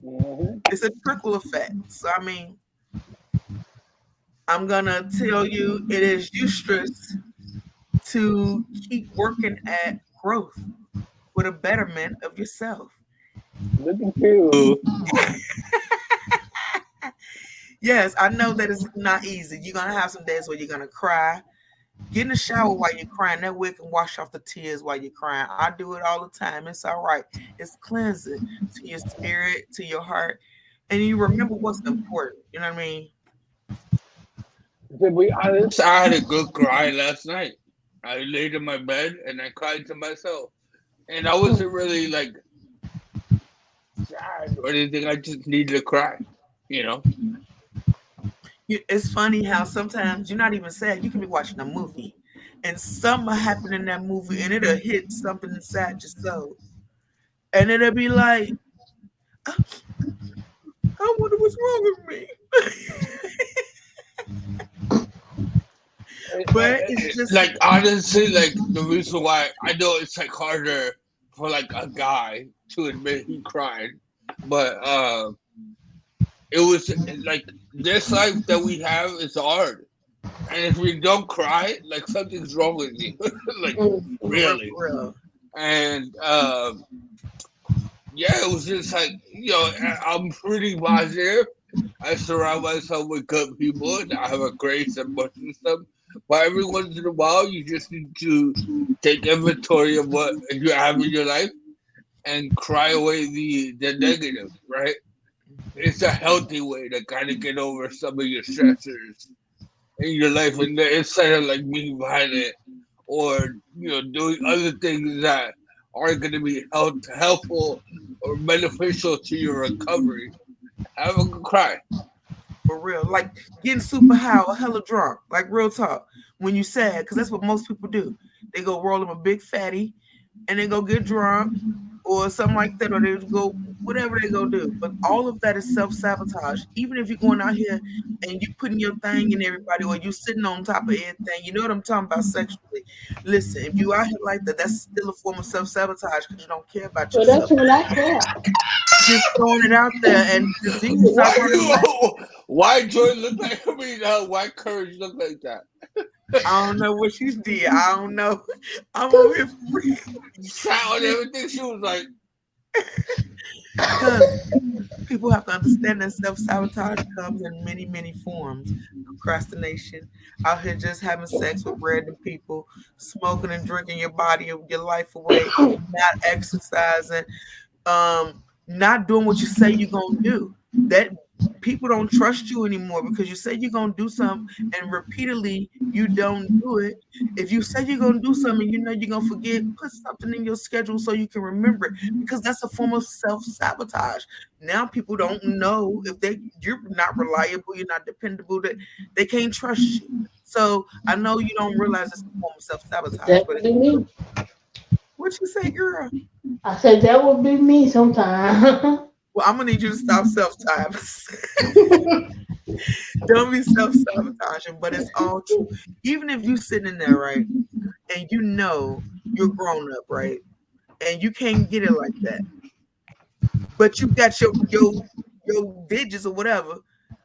Mm-hmm. It's a trickle effect. So I mean, I'm gonna tell you it is useless to keep working at growth for the betterment of yourself. Look at you. Yes, I know that it's not easy. You're gonna have some days where you're gonna cry. Get in the shower while you're crying. That way it can wash off the tears while you're crying. I do it all the time. It's all right. It's cleansing to your spirit, to your heart, and you remember what's important. You know what I mean? To be honest, I had a good cry last night. I laid in my bed and I cried to myself. And I wasn't really like sad or anything. I just needed to cry, you know? It's funny how sometimes you're not even sad. You can be watching a movie, and something happen in that movie, and it'll hit something inside your soul, and it'll be like, I wonder what's wrong with me. But it's just Like honestly, like the reason why I know it's like harder for like a guy to admit he cried, but it was like this life that we have is hard, and if we don't cry, like something's wrong with you, like really. for real. And yeah, it was just like I'm pretty positive. I surround myself with good people, and I have a great support system. But every once in a while, you just need to take inventory of what you have in your life and cry away the negative, right? It's a healthy way to kind of get over some of your stressors in your life, and instead of like being violent or doing other things that aren't going to be helpful or beneficial to your recovery, have a good cry. For real. Like getting super high or hella drunk. Like real talk. When you sad, because that's what most people do. They go roll them a big fatty and they go get drunk or something like that, or they go whatever they go do. But all of that is self-sabotage. Even if you're going out here and you putting your thing in everybody or you sitting on top of everything, you know what I'm talking about sexually. Listen, if you out here like that, that's still a form of self-sabotage because you don't care about So that's yourself. what I care. Just throwing it out there and diseases are running rampant. Why Joy look like I mean why Courage look like that? I don't know what she did. I don't know. I'm over here for real. Sound everything she was like Because people have to understand that self sabotage comes in many, many forms. Procrastination, out here just having sex with random people, smoking and drinking your life away, not exercising, not doing what you say you're gonna do. That people don't trust you anymore because you say you're gonna do something and repeatedly you don't do it. If you say you're gonna do something, you know you're gonna forget, put something in your schedule so you can remember it because that's a form of self-sabotage. Now people don't know if you're not reliable, you're not dependable, that they can't trust you. So I know you don't realize it's a form of self-sabotage, That but would be me. what you say, girl? I said that would be me sometime. Well, I'm gonna need you to stop self-sabotaging. Don't be self-sabotaging, but it's all true. Even if you sitting in there, right, and you know you're grown up, right, and you can't get it like that, but you got your digits or whatever.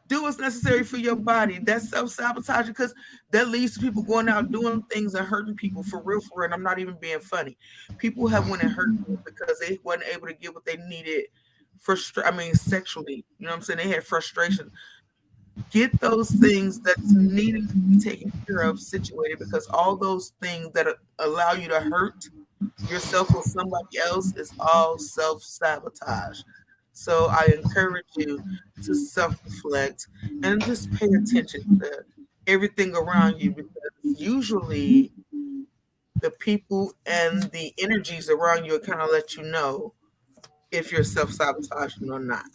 Do what's necessary for your body. That's self-sabotaging because that leads to people going out doing things and hurting people for real, for real. And I'm not even being funny. People have went and hurt people because they wasn't able to get what they needed sexually. You know what I'm saying? They had frustration. Get those things that's needing to be taken care of situated because all those things that allow you to hurt yourself or somebody else is all self-sabotage. So I encourage you to self-reflect and just pay attention to everything around you because usually the people and the energies around you kind of let you know if you're self-sabotaging or not.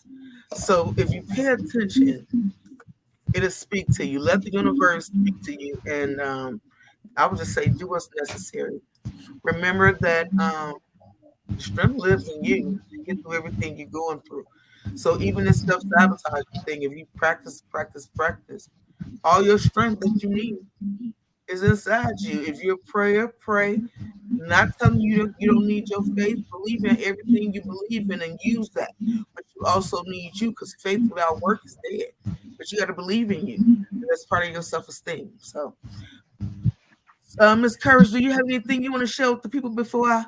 So if you pay attention, it'll speak to you. Let the universe speak to you, and I would just say do what's necessary. Remember that strength lives in you to get through everything you're going through. So even this self-sabotaging thing, if you practice, practice, practice, all your strength that you need is inside you. If you're a prayer, pray. Not telling you don't need your faith. Believe in everything you believe in and use that. But you also need you because faith without work is dead. But you got to believe in you. And that's part of your self-esteem. So, Miss Courage, do you have anything you want to share with the people before I?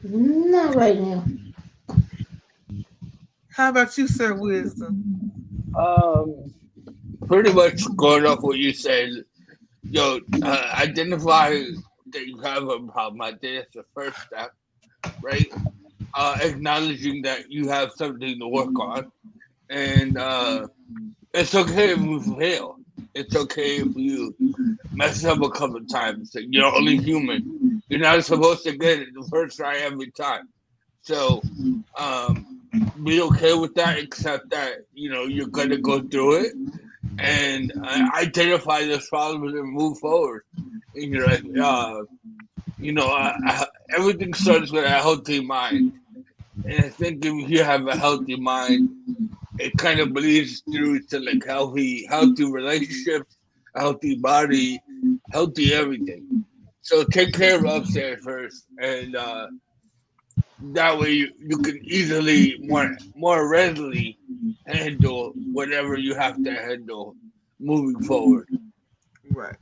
Not right now. How about you, Sir Wisdom? Um, Pretty much going off what you said, identify that you have a problem. I think that's the first step, right? Acknowledging that you have something to work on, and it's okay if you fail. It's okay if you mess up a couple of times. You're only human. You're not supposed to get it the first try every time. So, um, be okay with that. Accept that you're gonna go through it, and identify those problems and move forward. And you're like, everything starts with a healthy mind, and I think if you have a healthy mind, it kind of bleeds through to like healthy relationships, healthy body, healthy everything. So take care of upstairs first, and that way you can easily more readily handle whatever you have to handle moving forward. Right.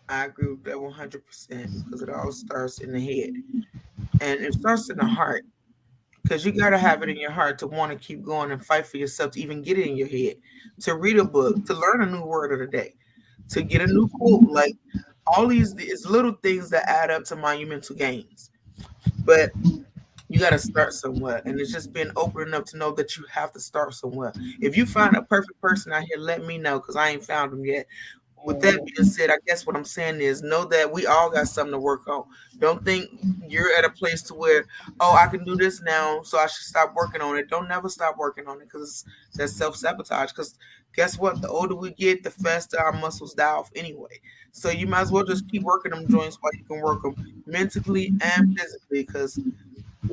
I agree with that 100% because it all starts in the head and it starts in the heart because you got to have it in your heart to want to keep going and fight for yourself to even get it in your head, to read a book, to learn a new word of the day, to get a new quote. Like all these is little things that add up to monumental gains. But you got to start somewhere, and it's just being open enough to know that you have to start somewhere. If you find a perfect person out here, let me know because I ain't found them yet. With that being said, I guess what I'm saying is know that we all got something to work on. Don't think you're at a place to where, oh, I can do this now, so I should stop working on it. Don't never stop working on it because that's self-sabotage. Because guess what? The older we get, the faster our muscles die off anyway. So you might as well just keep working them joints while you can work them mentally and physically. Because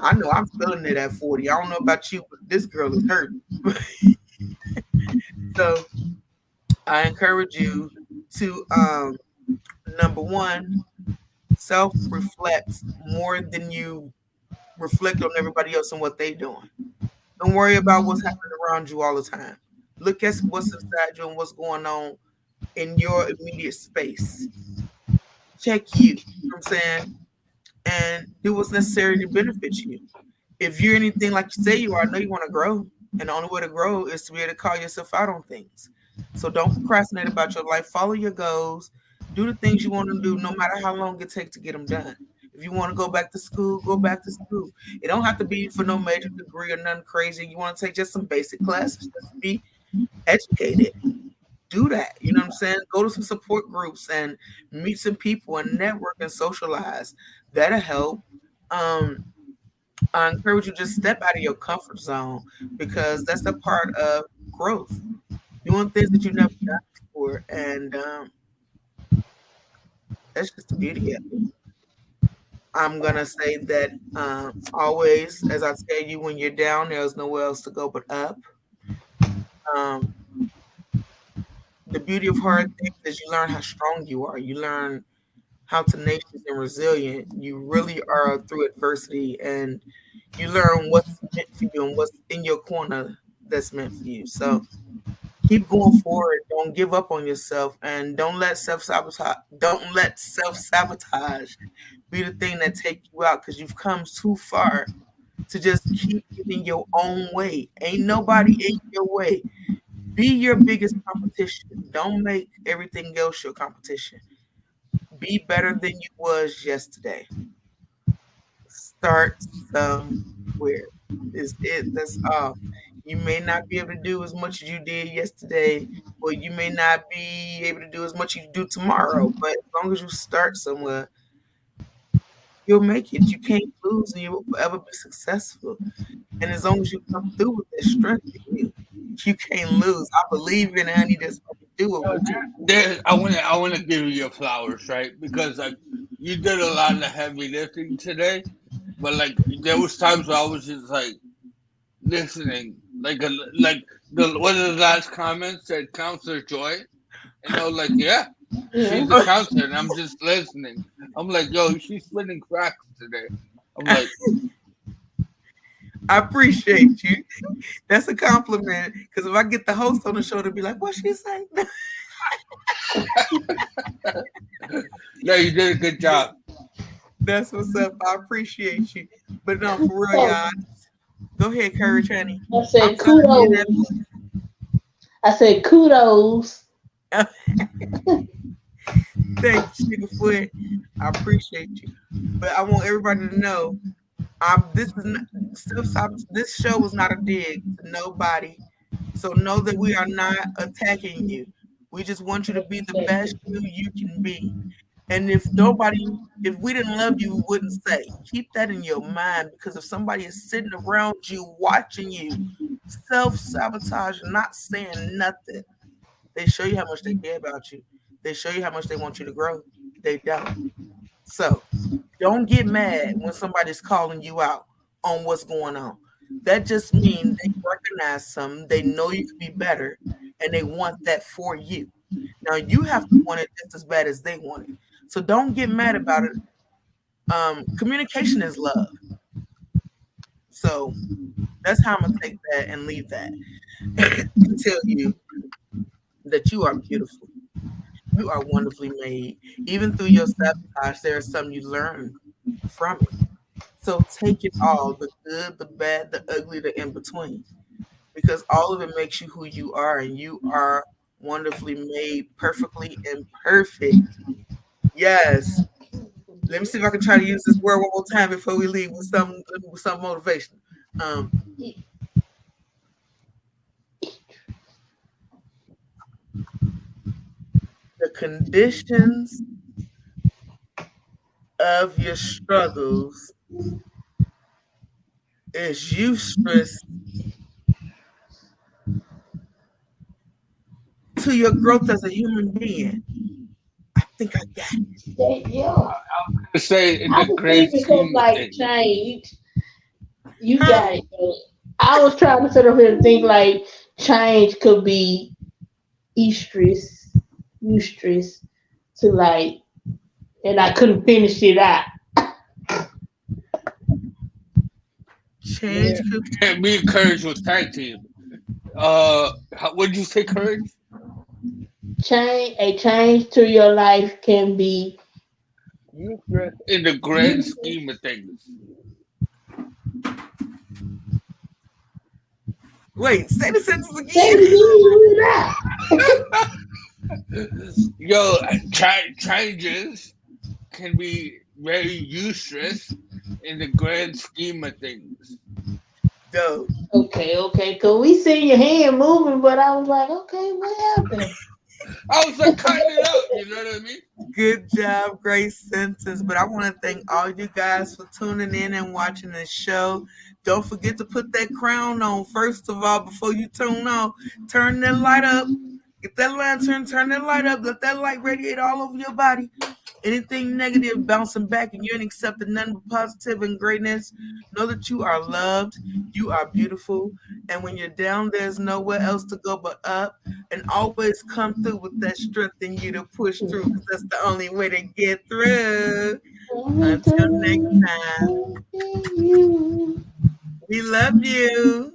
I know I'm feeling it at 40. I don't know about you, but this girl is hurt. So I encourage you to number one, self-reflect more than you reflect on everybody else and what they doing. Don't worry about what's happening around you all the time. Look at what's inside you and what's going on in your immediate space. Check you from I'm saying? And do what's necessary to benefit you. If you're anything like you say you are, I know you want to grow. And the only way to grow is to be able to call yourself out on things. So don't procrastinate about your life. Follow your goals. Do the things you want to do, no matter how long it takes to get them done. If you want to go back to school, go back to school. It don't have to be for no major degree or nothing crazy. You want to take just some basic classes just to be educated. Do that. You know what I'm saying? Go to some support groups and meet some people and network and socialize. That'll help. Um, I encourage you to just step out of your comfort zone because that's a part of growth. Doing things that you've never done before, and that's just the beauty of it. I'm gonna say that always, as I tell you, when you're down, there's nowhere else to go but up. Um, the beauty of hard things is you learn how strong you are. You learn how tenacious and resilient you really are through adversity, and you learn what's meant for you and what's in your corner that's meant for you. So keep going forward. Don't give up on yourself, and don't let self sabotage. Don't let self sabotage be the thing that take you out because you've come too far to just keep getting your own way. Ain't nobody in your way. Be your biggest competition. Don't make everything else your competition. Be better than you was yesterday. Start somewhere. Is it? That's all. You may not be able to do as much as you did yesterday, or you may not be able to do as much as you do tomorrow. But as long as you start somewhere, you'll make it. You can't lose, and you will forever be successful. And as long as you come through with that strength in you can't lose. I believe in it, honey. That's what you do it with you. I wanna give you your flowers, right? Because like you did a lot of heavy lifting today, but like there was times where I was just like listening, like the one of the last comments said "Counselor Joy," and I was like, yeah, Yeah. she's a counselor, and I'm just listening. I'm like, yo, she's spinning cracks today. I'm like, I appreciate you. That's a compliment. Because if I get the host on the show to be like, "What she say?" no, you did a good job. That's what's up. I appreciate you. But no, for real, So y'all. Go ahead, Courage, honey. I I'm said sorry to hear kudos. I said kudos. that. Thank you, Sugarfoot. I appreciate you. But I want everybody to know, this is not, this show was not a dig to nobody. So know that we are not attacking you. We just want you to be the best you can be. And if we didn't love you, we wouldn't say. Keep that in your mind because if somebody is sitting around you, watching you, self sabotage, not saying nothing, they show you how much they care about you. They show you how much they want you to grow. They don't. So don't get mad when somebody's calling you out on what's going on. That just means they recognize something, they know you can be better, and they want that for you. Now you have to want it just as bad as they want it. So don't get mad about it. Communication is love. So that's how I'm gonna take that and leave that and tell you that you are beautiful. You are wonderfully made. Even through your sabotage, there is something you learn from it. So take it all, the good, the bad, the ugly, the in between. Because all of it makes you who you are, and you are wonderfully made, perfectly imperfect. Yes. Let me see if I can try to use this word one more time before we leave with some motivation. Um, the conditions of your struggles is useless to your growth as a human being. I think I got it. Yeah. To say in I the was thinking grand because scheme of like things. change. You Huh? got it. I was trying to sit up here and think like change could be estrus, eustress to like, and I couldn't finish it out. Change could Me and Courage was tag team. What did you say, Courage? A change to your life can be useless in the grand scheme of things. Wait, say the sentence Say it again. again, you Yo, changes can be very useless in the grand scheme of things. Dope. Okay. Cause we see your hand moving, but I was like, okay, what happened? I was like cutting it out, you know what I mean? Good job, great sentence. But I want to thank all you guys for tuning in and watching this show. Don't forget to put that crown on first of all before you tune on. Turn that light up. Get that lantern, turn that light up, let that light radiate all over your body. Anything negative bouncing back and you ain't accepting nothing but positive and greatness. Know that you are loved, you are beautiful, and when you're down, there's nowhere else to go but up. And always come through with that strength in you to push through, because that's the only way to get through. Until next time, You. we love you.